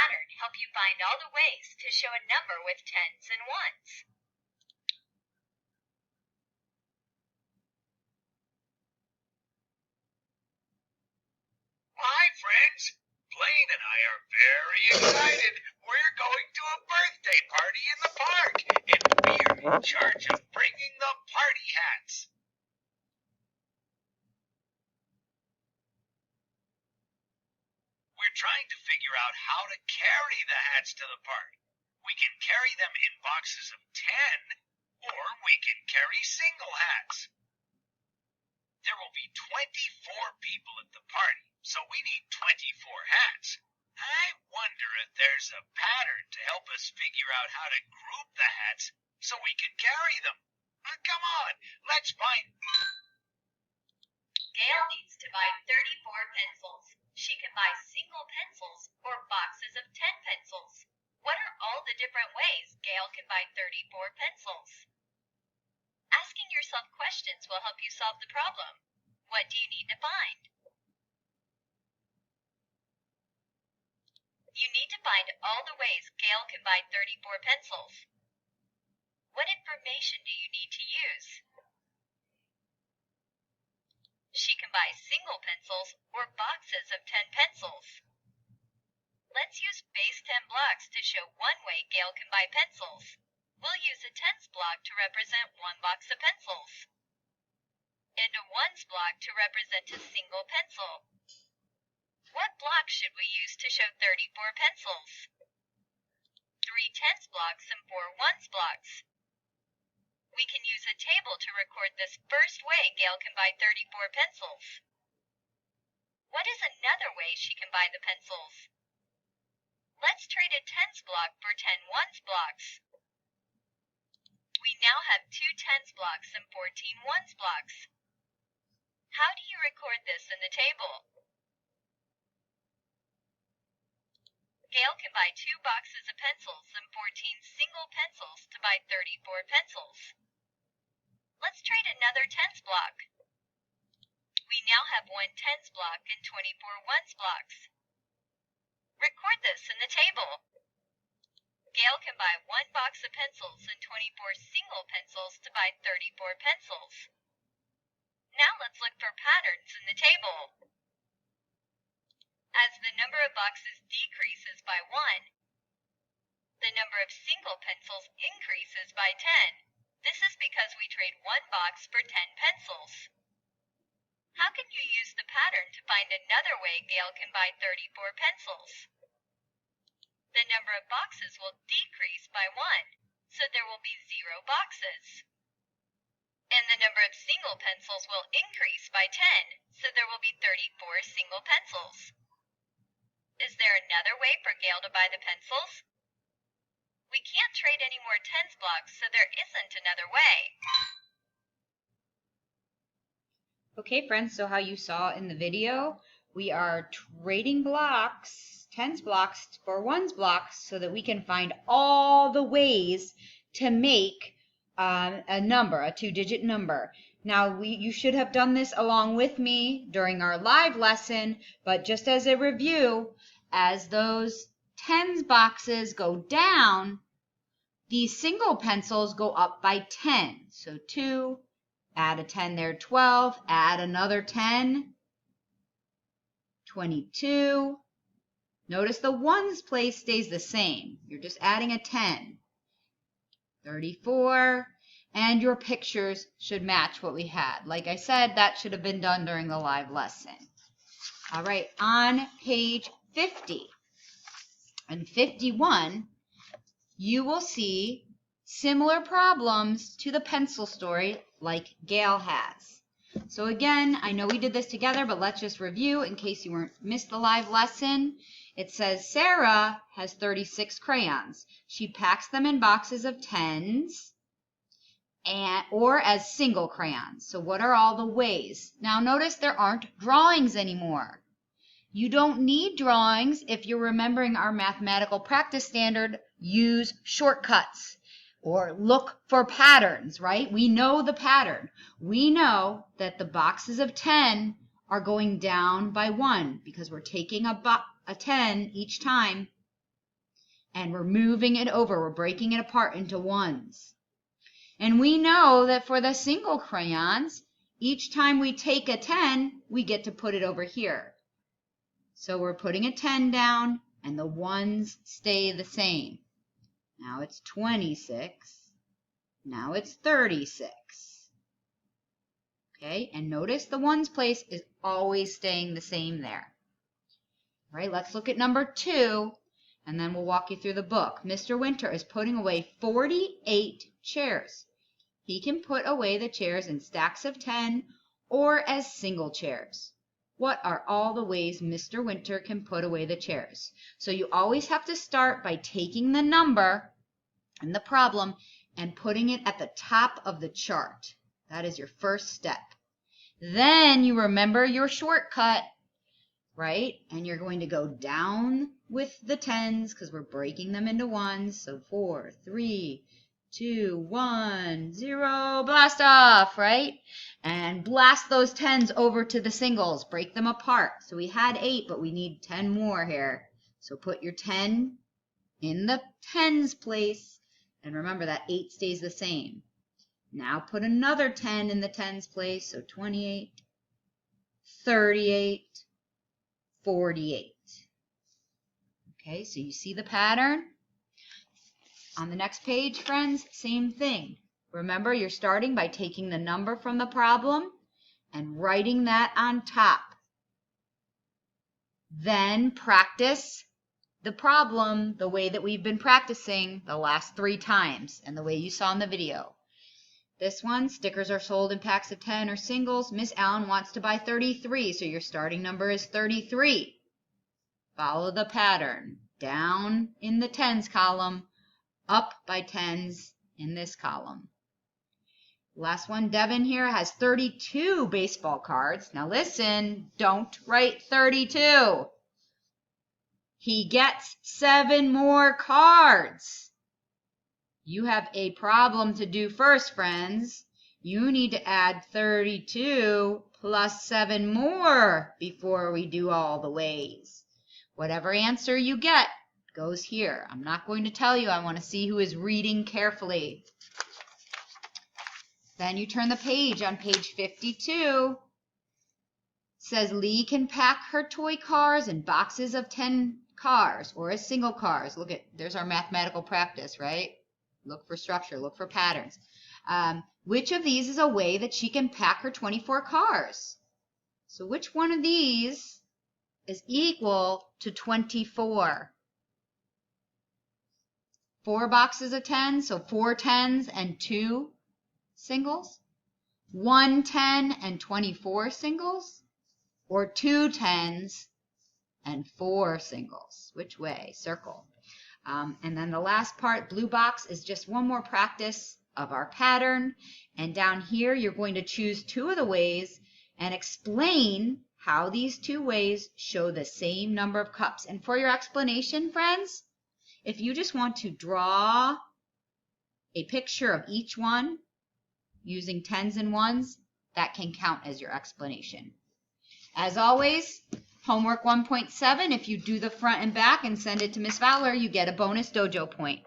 pattern help you find all the ways to show a number with tens and ones? Hi, friends. Blaine and I are very excited. We're going to a birthday party in the park, and we're in charge of bringing the party hats. We're trying to figure out how to carry the hats to the park. We can carry them in boxes of 10, or we can carry single hats. There will be 24 people at the party, so we need 24 hats. I wonder if there's a pattern to help us figure out how to group the hats so we can carry them. Come on, let's find... Gail needs to buy 34 pencils. She can buy single pencils or boxes of 10 pencils. What are all the different ways Gail can buy 34 pencils? Asking yourself questions will help you solve the problem. What do you need to find? You need to find all the ways Gail can buy 34 pencils. What information do you need to use? She can buy single pencils or boxes of 10 pencils. Let's use base 10 blocks to show one way Gail can buy pencils. We'll use a tens block to represent one box of pencils, and a ones block to represent a single pencil. What block should we use to show 34 pencils? 3 tens blocks and 4 ones blocks. We can use a table to record this first way Gail can buy 34 pencils. What is another way she can buy the pencils? Let's trade a tens block for 10 ones blocks. We now have 2 tens blocks and 14 ones blocks. How do you record this in the table? Gail can buy 2 boxes of pencils and 14 single pencils to buy 34 pencils. Let's trade another tens block. We now have 1 tens block and 24 ones blocks. Record this in the table. Gail can buy 1 box of pencils and 24 single pencils to buy 34 pencils. Now let's look for patterns in the table. As the number of boxes decreases by 1, the number of single pencils increases by 10. This is because we trade 1 box for 10 pencils. How can you use the pattern to find another way Gail can buy 34 pencils? The number of boxes will decrease by 1, so there will be 0 boxes. And the number of single pencils will increase by 10, so there will be 34 single pencils. Is there another way for Gail to buy the pencils? We can't trade any more tens blocks, so there isn't another way. Okay, friends, so how you saw in the video, we are trading blocks, tens blocks for ones blocks so that we can find all the ways to make a number, a 2-digit number. Now, you should have done this along with me during our live lesson, but just as a review, as those tens boxes go down, these single pencils go up by 10. So 2, add a 10 there, 12, add another 10, 22. Notice the ones place stays the same. You're just adding a 10. 34, and your pictures should match what we had. Like I said, that should have been done during the live lesson. All right, on page 50 and 51, you will see similar problems to the pencil story like Gail has. So again, I know we did this together, but let's just review in case you missed the live lesson. It says Sarah has 36 crayons. She packs them in boxes of 10s or as single crayons. So what are all the ways? Now notice there aren't drawings anymore. You don't need drawings if you're remembering our mathematical practice standard. Use shortcuts or look for patterns, right? We know the pattern. We know that the boxes of 10 are going down by 1 because we're taking a 10 each time And we're moving it over. We're breaking it apart into ones. And we know that for the single crayons, each time we take a 10, we get to put it over here. So we're putting a 10 down, and the ones stay the same. Now it's 26. Now it's 36. Okay, and notice the ones place is always staying the same there. All right, let's look at number 2, and then we'll walk you through the book. Mr. Winter is putting away 48 chairs. He can put away the chairs in stacks of 10 or as single chairs. What are all the ways Mr. Winter can put away the chairs? So you always have to start by taking the number and the problem and putting it at the top of the chart. That is your first step. Then you remember your shortcut, right? And you're going to go down with the 10s because we're breaking them into ones. So 4, 3, 2, 1, 0, blast off, right? And blast those 10s over to the singles. Break them apart. So we had 8, but we need 10 more here. So put your 10 in the 10s place. And remember that 8 stays the same. Now put another 10 in the 10s place. So 28, 38, 48. Okay, so you see the pattern? On the next page, friends, same thing. Remember, you're starting by taking the number from the problem and writing that on top. Then practice the problem the way that we've been practicing the last 3 times and the way you saw in the video. This one, stickers are sold in packs of 10 or singles. Miss Allen wants to buy 33, so your starting number is 33. Follow the pattern. Down in the 10s column, up by 10s in this column. Last one, Devin here has 32 baseball cards. Now listen, don't write 32. He gets 7 more cards. You have a problem to do first, friends. You need to add 32 plus 7 more before we do all the ways. Whatever answer you get goes here. I'm not going to tell you. I want to see who is reading carefully. Then you turn the page. On page 52, it says Lee can pack her toy cars in boxes of 10 cars or as single cars. Look at, there's our mathematical practice, right? Look for structure, look for patterns. Which of these is a way that she can pack her 24 cars? So which one of these is equal to 24? 4 boxes of 10, so 4 10s and 2 singles? 1 10 and 24 singles? Or 2 10s and 4 singles? Which way? Circle. And then the last part, blue box, is just one more practice of our pattern. And down here, you're going to choose 2 of the ways and explain how these 2 ways show the same number of cups. And for your explanation, friends, if you just want to draw a picture of each one using 10s and 1s, that can count as your explanation. As always, homework 1.7, if you do the front and back and send it to Miss Fowler, you get a bonus dojo point.